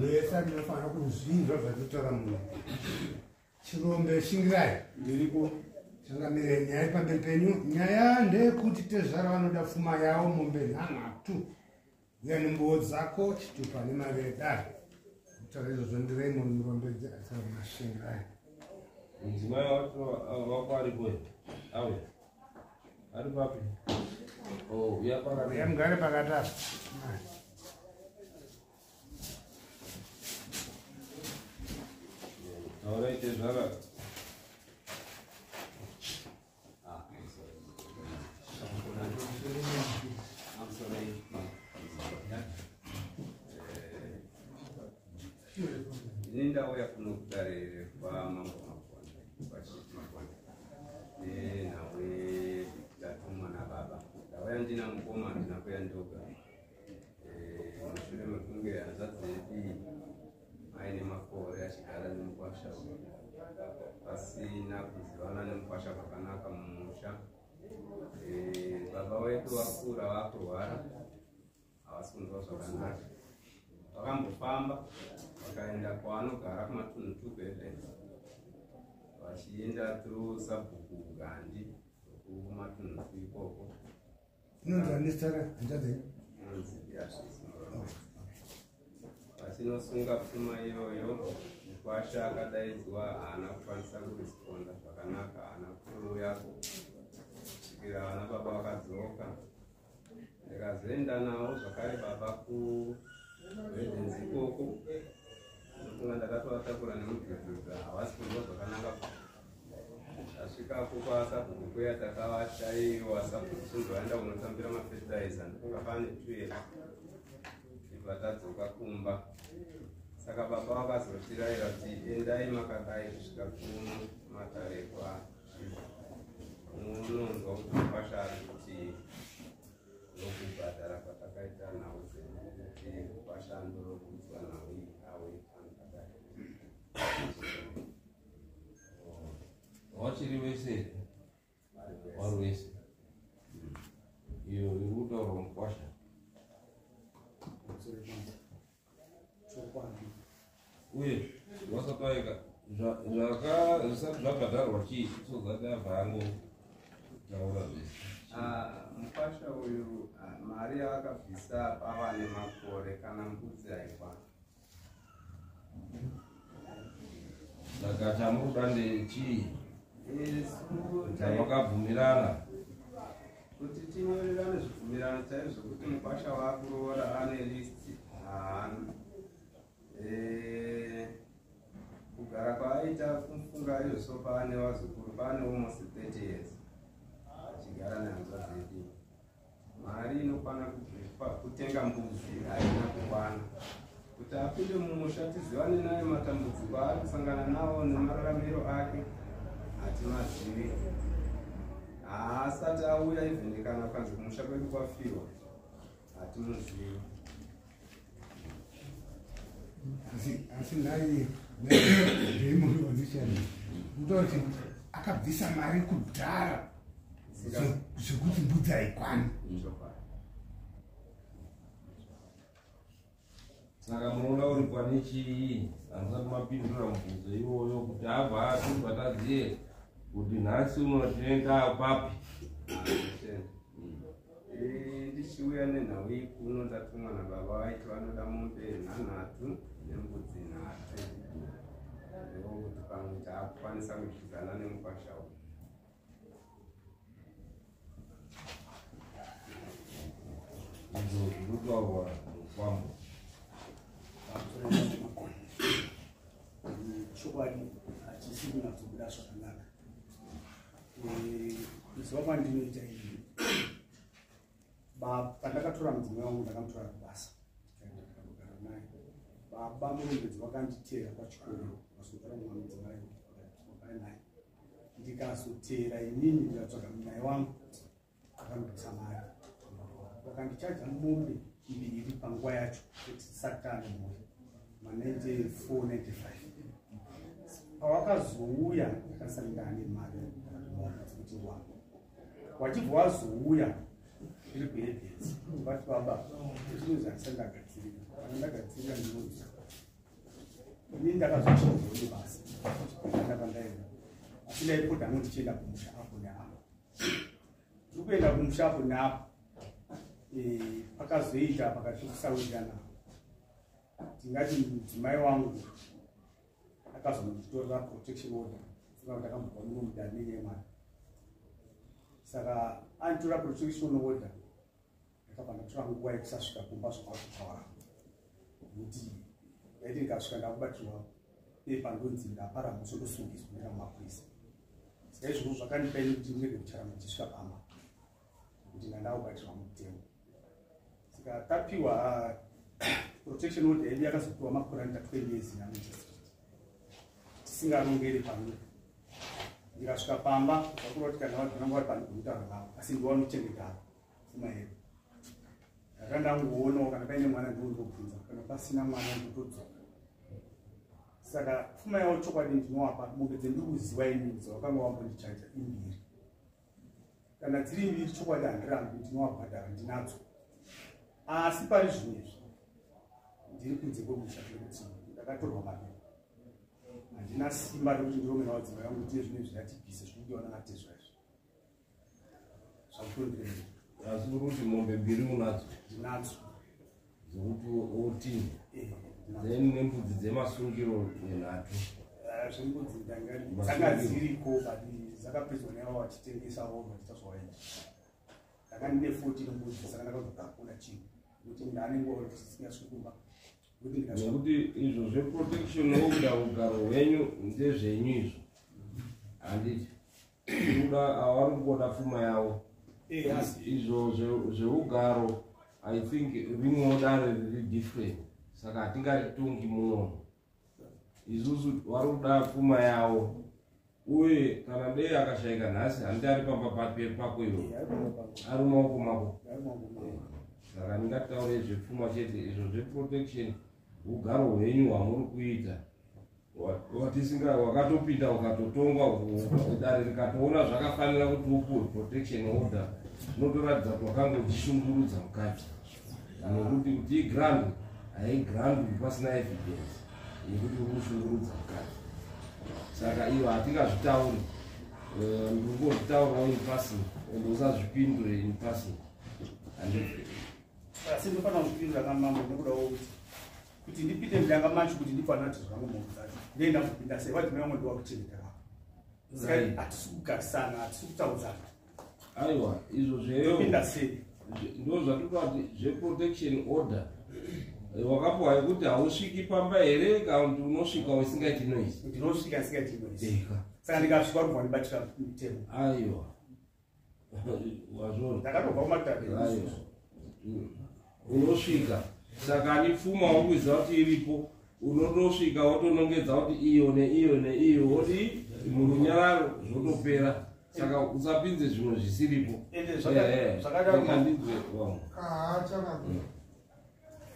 vanhu vese vanofanira kuzvinzwa zvatotaura munhu chirombe shingirai ndiriko changamire nyaya pamberi penyu. Nyaya ndeyekuti tezvara vanoda pfuma yavo mombe nhanhatu uya nembowo dzako chitupa nemavere dare kutaura izvozvo ndiremo murombedzi asamashingirai mudzimai wako aripo auya ari papi? Uya mugare pakati apa taurai tezvara ndauya kuno kutarire kwamambo makonde kwachiti makonde nawe ndatumwa nababa ndauya ndina mukoma ndinakuya ndoga mushure mekunge hanzvadzi yedu aine makore achigara nemukwasha pasina kuzivana nemukwasha kwakanaka mumusha. Baba wedu vakura vakurwara havasi kunzwa zvakanaka vakambofamba vakaenda kwaanogara kumatunhu 2 bedrooms vachienda through sabhuku Gandhi kumatunhu 2 ikoko inonzanisara hanzvadzi vachinosunga pfuma iyoyo mukwasha akadaidzwa haana kukwanisa kuresponda zvakanaka, haana kuuya kusvikira vana baba vakadzoka. Ndikazoenda navo zvakare baba kuredhenzi ikoko ndokunga ndakatovatakura nemudhudhudha havasi kunzwa zvakanaka. Asvikako kwasabhuku kweya takavashaiwa sabhuku sundovaenda kunotambira mafetaiza ndokunga pane 12 ibva tadzoka kumba. Saka baba vakazotirayira kuti endai makadai kusvika kumatare munonzwa kuti mukwasha ari kuti nokubhadhara kwatakaita nhau kuti mukwasha ndorokudzwa nhau awe anakadai wachiri wese wari wese iyo iri kutaura mukwasha uye wasataika zvisati zvabhadharwa chii sozati abva anotaura zvese. Mukwasha uyu mari yaakabvisa pava nemakore kana mbudzi haikwana. Saka chamuruda ndechii chamakabvumirana kuti tinyorerane zvibvumirano chaizvo kuti mukwasha waakuroora ane listi haana. Kugara kwaaita kufunga izvo paane wazukuru paane almost 30 years achigara nehanzva dzedu. Mari inokwana kutenga mbudzi haina kukwana. Kuti apinde mumusha tizivane naye matambudziko ari kusangana nawo nemararamiro ake hatimazivi. Haasati auya even kana kwanzi kumusha kwedu kwafiwa hatimuzivi. asi nhai ndeimunovishani ndoti akabvisa mari kudhara zvekuti mbudzi haikwani. saka munoda urikwa nechii hamusati mapindura mubvunzo iwoyo kuti abva atibva taziye kuti nhasi unotenga papi. Ndichiuya nenhau iyi kuno ndatumwa nababa vaiti vanoda mombe 3 nembudzi 3 ndokuti pamwe taakukwanisa kudyidzana nemukwasha uyu. izvo zvirikutaurwa mukwambo chokwadi hachisi kunatsobuda zvakanaka. Zuva pandinoita izvi pandakatora mudzimai wangu ndakamutora kubasa ndikandogara naye. Baba murumbedzi vakanditeera pachikoro vakazotara mumwe mudzimai vakagara naye ndikazotera inini ndikatsvaga munai wangu akandobvisa mari vakandichaja mombe 2 panguva yacho kuti sakane mhuri ma94 95. Pawakazouya akasangana nemari kuti wangu wachibva wazouya iri kuedhedzi vati baba tinozasandagadzirira kana ndagadzirira ndinoza inini ndakazochinzoni basi ndakandaenda asi ndaipota ndichienda kumusha apo neapo ndiri kuenda kumusha apo neapo pakazoita pakati kusaurirana tingati mudzimai wangu akazonditorera protection order saka kuti akambobva muno mudani nenyemwana saka anditora protection order ndakabva ndatora nguva yekusasvika kumba zvakakutaura kuti ndaiti ndikasvika ndakubatirwa pepa ndonzi ndapara muso ndosungiswa nera mumapurisa saka izvozvo zvakandipa ini kuti ndirege kucharama ndichisvika pamba kuti ndandakubatirwa mutemo saka tapiwa protection order yedu yakazopiwa makore 20 years naManchester tisingarongeri pamwe ndikasvika pamba zvakureva kuti kana vadzonanga vari pane kutaura navo asi ndiwanochengeta pfuma yedu ndakandangoonao kana paine mwana ndondobvunza kana pasina mwana ndotodzoka saka pfuma yavo chokwadi ndinovapa mombe dzendiri kuziva inini dzavakanga vambondichaja imbiri kana dziri mbiri chokwadi handirambi ndinovabhadhara ndinadzo asi pari zvinezvi ndiri kunze kwemusha kuti ndakatorwa mapepa handina simba rekuti ndiromena wadzimai vangu tiye zvine zvinatibvise zvinodiwana natezva izvo zvakutondirei asi kuti mombe mbiri unadzo ndinadzo dzokuti otini then nembudzi dzemasungiro nenhatu zvembudzi dzanga dziriko but dzakapedzwa neavo vachitengesa vo vachita zvawaiti ndanga ndine 14 mbudzi saka ndakazokakuna chinhu kuti munhu anenge tisingasvikumba nekuti izvo zveprotection order ugaro hwenyu ndezvenyu izvo handiti uda havari kungoda pfuma yavo izvo zveugaro I think rimwe dare riri different saka hatingaritongi munomu isusu vari kuda pfuma yavo uye kana dei akashayika nhasi handi ari pamba pako ivo ari maoko mako saka ndingataure zvepfuma chete izvo zveprotection ugaro hwenyu hwamuri kuita wakatopinda ukatotongwa dare rikatoona zvakafanira kuti upuwe protection order zvinotoratidza kuti wakanga uchishungurudza mukati nekuti kuti igrand haigrandu pasina evidence yekuti uri kushungurudza mukati saka ivo hatingazvitauri ndingozvitaurawo in person ende usazvipindure in person asi ndofanira kupindura kamambo nekudawo kuti ndipinde mudanga macho kuti ndifanira kuti zvangu muzacho ndenda kupinda sei vadzimai vamwe ndiwa kuchengeta saka hatisi kugarisana hatisi kutaudzana aiwa izvo zveyopinda sei ndo zvatotati zveprotection order wakapuwa yekuti hausviki pamba here kana kuti unosvika usingaiti noise ndinosvika ndisingaiti noise saka ndikasvika kubva ndibatira mutemo aiwa wazvona ndakatobva kumatare aiwa unosvika saka ani pfuma wakuziva kuti iripo unotosvika wotonongedza kuti iyo neiyo neiyo woti murunyararo zvotopera saka usapinze zvimwe zvisiripo zvakadai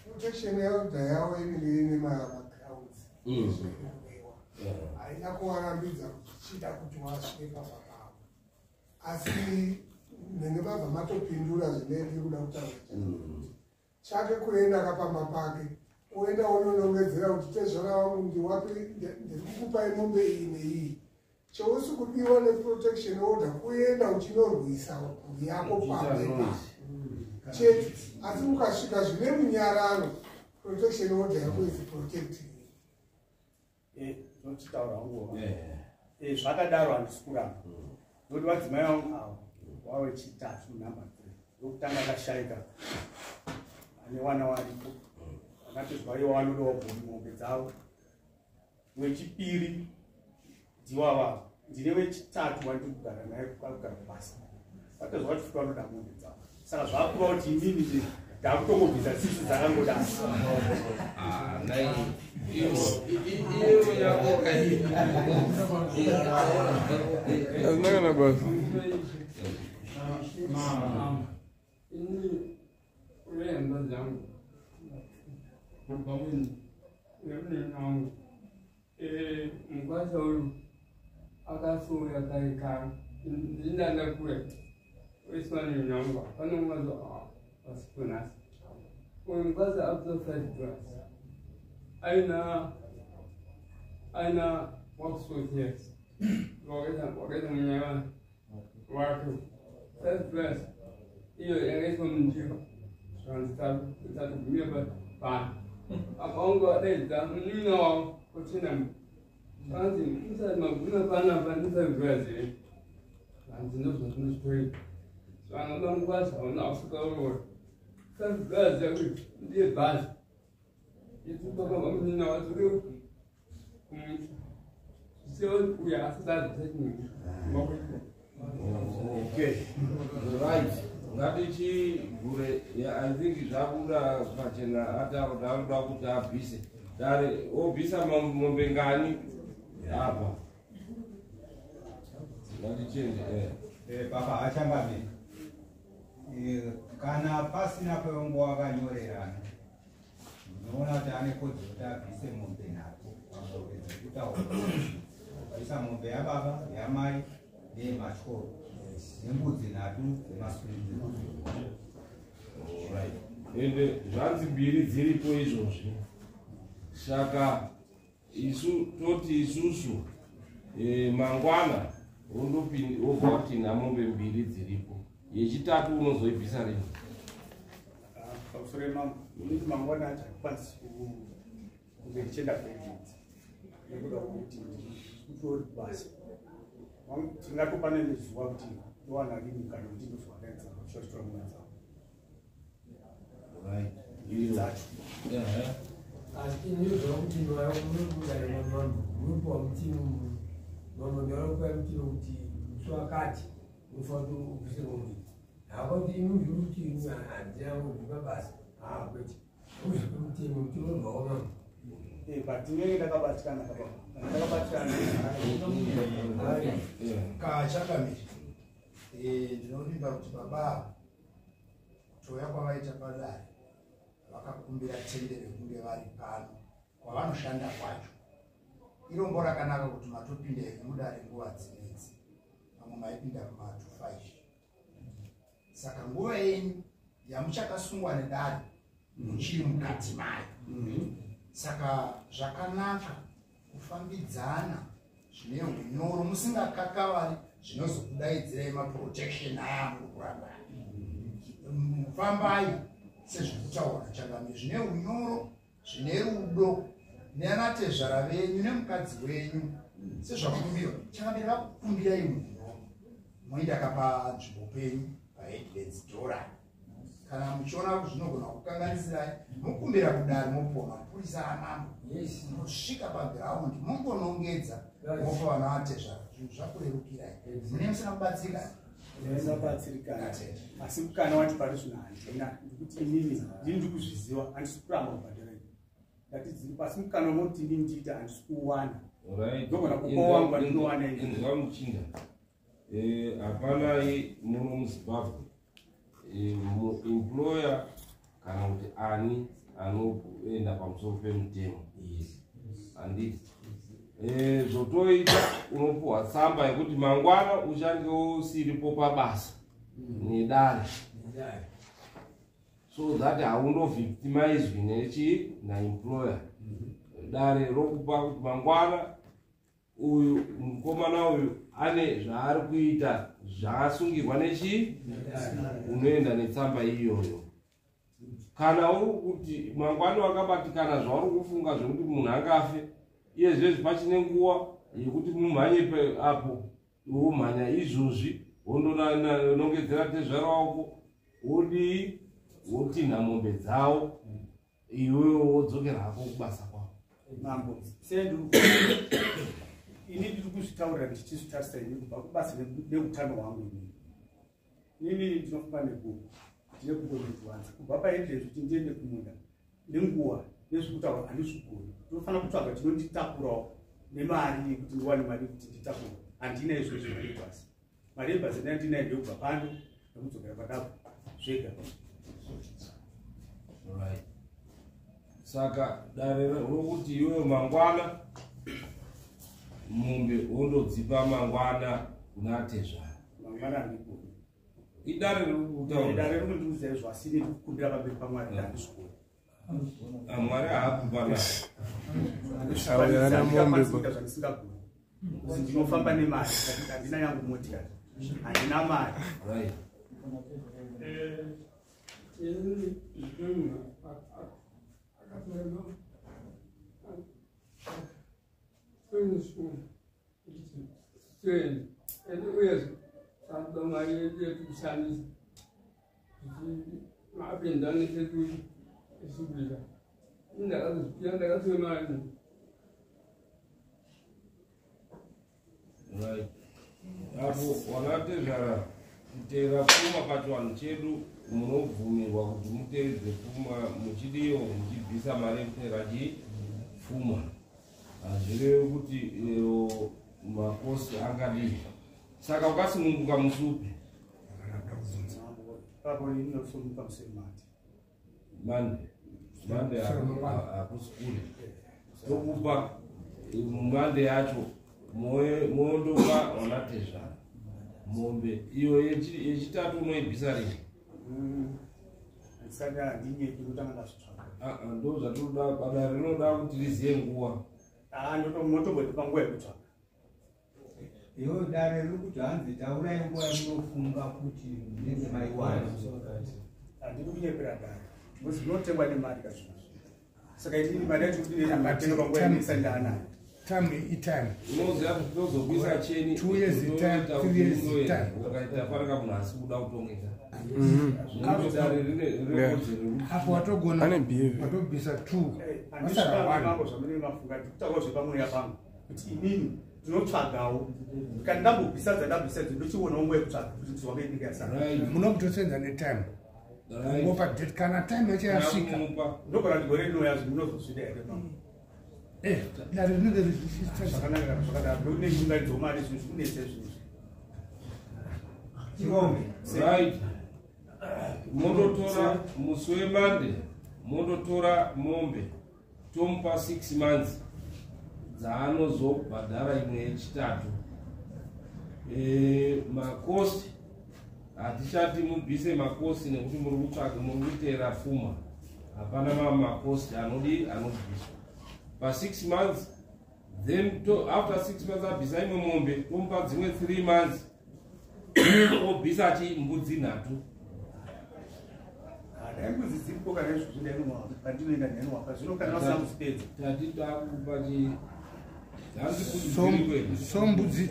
protection order yavo inenge ine magrounds haina kuvarambidza kuchida kuti wasvike pababa asi nenge vabva matopindura zvine ndiri kuda kutaura chake kuenda kapamba pake uenda unonongedzera kuti tezvara wangu ndiwapi ndiri kukupai mombe iyi neiyi cheusi kudiwa neprotection order kuenda uchinorwisa mhuri yako pamba chete asi ukasvika zvine munyararo protection order yako is protecting zvochitaura nguva zvakadaro handisi kuramba noti vadzimai vangu avo wave chitatu namba 3 yokutanga akashayika ane wana varipo vakatozwa iwo vanodawo bhoni mombe dzavo wechipiri ndiwava ndine wechitatu wandiri kugara naye kwakugara kubasa vakatozwa kuti futi vanoda mombe dzavo saka zvakuva kuti inini ndakutongobvisa tsitsi dzakangodasi iyo yako azinakana basa ini urenda zangu mabawini yangu mkwasa uyu akasuya kaika ndinda kule wesimani nyangwa pano mwazo wasikunasi uyu mkwasa after 5 class aina aina worksuit yes. Wakati mwenyewe watu first class hiyo yangezo mjio tunataka pa akongo data mnino kutina sanzi msa maguna pana panza Brazil sanzi no so story so another class on Oscar first class the bus itu baba mnino watu so we are starting okay right ngatichi gure I think zvabuda pachena atakuda kuti abvise dare obvisa mombe ngani apa ngatichende baba achambabe kana pasina kwengo wakanyorerana unoona kuti ane kodzero kuti abvise mombe napo isa mombe yababa yamai neyematoro nembudzi nhatu dzemaswiri. ende zvanzi mbiri dziripo izvozvi saka isu toti isusu mangwana wobva kuti namombe mbiri dziripo yechitatu unozoibvisa rini pamusoro unoti mangwana acho akwanisi kunge ndichienda kuedzi nekuda kuti kutori basa tingatopane nezuva kuti ndowana rini kana kuti ndozvakaedza shoshtora mwenza dzacho asi ndizvo kuti unopuwa mutimu nomondorokupa mutimu kuti musi wakati unofanira kubvise mombe hakuti inuzvi kuti handina kuzvipa basa kwete uzvipe mutimu mutimu unobvawo mama patinenge takabatikana kachakamiri ndinorinda kuti baba kutoya kwavaita padare vakakumbira tendere kunge vari pano kwavanoshanda kwacho irombo rakanaka kuti matopinda mudare nguva dzinedzi vamwe maipinda kuma25 saka nguva yenyu yamuchakasungwa nedare muchiri mukati mayo saka zvakanaka kufambidzana zvine unyoro musingakakavari zvinozokudaidzirai maprotection aya muri kuramba fambai sezvekutaura changamire zvine unyoro zvine rudo neanatezvara venyu nemukadzi wenyu sezvakumbirwa changamire vakukumbirai unyoro moendaka panzvimbo penyu paheadlands dora kana muchiona kuti zvinogona kukanganisirai mukumbira kudari mopuwa mapurisa amambo mosvika pagiraundi mongonongedza mopa vanavatezvara zvinhu zvakurerukirai mune musina kubatsirikana zabatsirikana asi kana wati pari zvino handina ndikuti inini ndini ndikuzviziva handisi kuramba kubhadharai ngati dziri pasi mukana moti ndini ndiita handisi kuwana ndogona kupa wangu andinowana ndingamuchinda hapanai muno muzimbabwe employer kana kuti ani anoenda pamusoro pemutemo handiti zvotoita unopuwa tsamba yekuti mangwana uchange usiripo pabasa nedare so that haundovictimizwi nechi naemployer dare rokupa kuti mangwana uyu mukomana uyu ane zvaari kuita zvaasungirwa nechi unoenda netsamba iyoyo kana uri kuti mangwani wakabatikana zvauri kufunga zvekuti munhu angafe iye zvezvi pachine nguva yekuti mumhanye apo womhanya izvozvi wondonongedzera tezvara wako wodii wotinha mombe dzavo iwewo wodzokera hako kubasa kwavo mambo ini ndiri kuzvitaurira ndichizvitarisa ini kubva kubasa neutano hwangu inini ndinofunga neguku ndine kumbozviwanza kubva paendezvi kuti ndiende kumunda nenguva nezvekutaura handizvigoni ndinofanira kutsvaga chinonditakurawo nemari yekuti ndiwane mari yekuti nditakura handina izvozvo mari basi mari yebhasi ndandinayo ndeyobva pano nekudzokera padavo zvega saka dare rokuti iwewe mangwana mombe wondodzipa mangwana kunatezvara mangwana andikoni idare ririkutaura dare rinondiudza izvo asi ndikukumbira pamberi pamwari ndandizvikoni Mwari haakubana. Ndinofamba nemari handina yangu motikari handina mari Right. Apo wanatezvara kutera pfuma pachivanhu chedu munobvumirwa kuti muteedze pfuma muchidiyo muchibvisa mari yekutera pfuma. Hazvirevi kuti makosi angadii. Saka ukasununguka musupi mande hakusikule tokupa mande yacho mondoka wanatezvara mombe iyo yechitatu unoibvisa rini? Ndo zvatinoda bada rinoda kuti riziye nguva. Ndotombodipa nguva yekutsvaka. Iwo dare riri kuti hanzi taurai nguva yamunofunga kuti munenge maiwana. Handidi kunyepera dare. Zvinotengwa nemari kazvino. Saka inini mari yacho kuti ndinotenga panguva yanisa ndanayo. Time itime. Unoziva kuti tozokuisa cheni 2 years time, 3 years time. Ukaita faraka munhu asi kuda kutongeka. Hapo watogona watobvisa 2. Andisvaka zvamunenge mafunga kutaura zvepamweya pangu kuti inini ndinotsvagawo kana ndambobvisa dzandabvisa ndochionawo nguva yekutsvaga kuti nzwanga inenge yasara. Munokutosenza netime. Ngopa date kana time yacho yasvika ndogona ndigore rinoyazi munozosvida here pangu. Dare rinenge zvakanaka zvakadaro ndokuti nenyunganidzo mari zvinhu zvikunese zvinhu. Right. Mondotora musi wemande mondotora mombe tomupa 6 months dzaanozobhadhara imwe yechitatu. Makosti hatichati mubvise makosti nekuti muri kutsvaga muri kuteera pfuma. Hapana makosti anobviswa pa 6 months. Then after 6 months abvisa imwe mombe tomupa dzimwe 3 months obvisa chi mbudzi 3. Mbudzi dziripo kana izvo zvindainwa pandinoenda ndainwa pa zvino kana vasina kuzipedza. Tatitakupa chi so mbudzi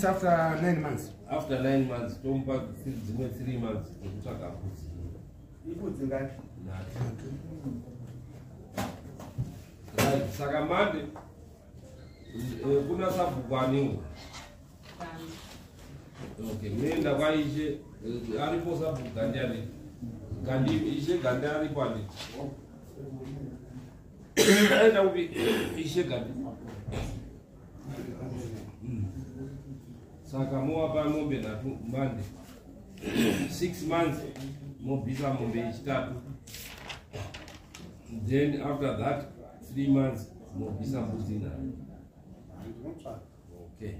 after 9 months. After 9 months tomupa dzimwe 3 months dzekutsvaga mbudzi. Ibudzi ngani? Right. Saka mande kuna sabhuku aniwa. Okay, nenda kwa ishe aripo sabhuku gandari. Ishe gandari kwani. Enda ubi ishe gandari. Saka muwapa mombe na mande 6 months mobisa mombe yechitatu. Then after that 3 months mobisa mbudzi 4. Okay.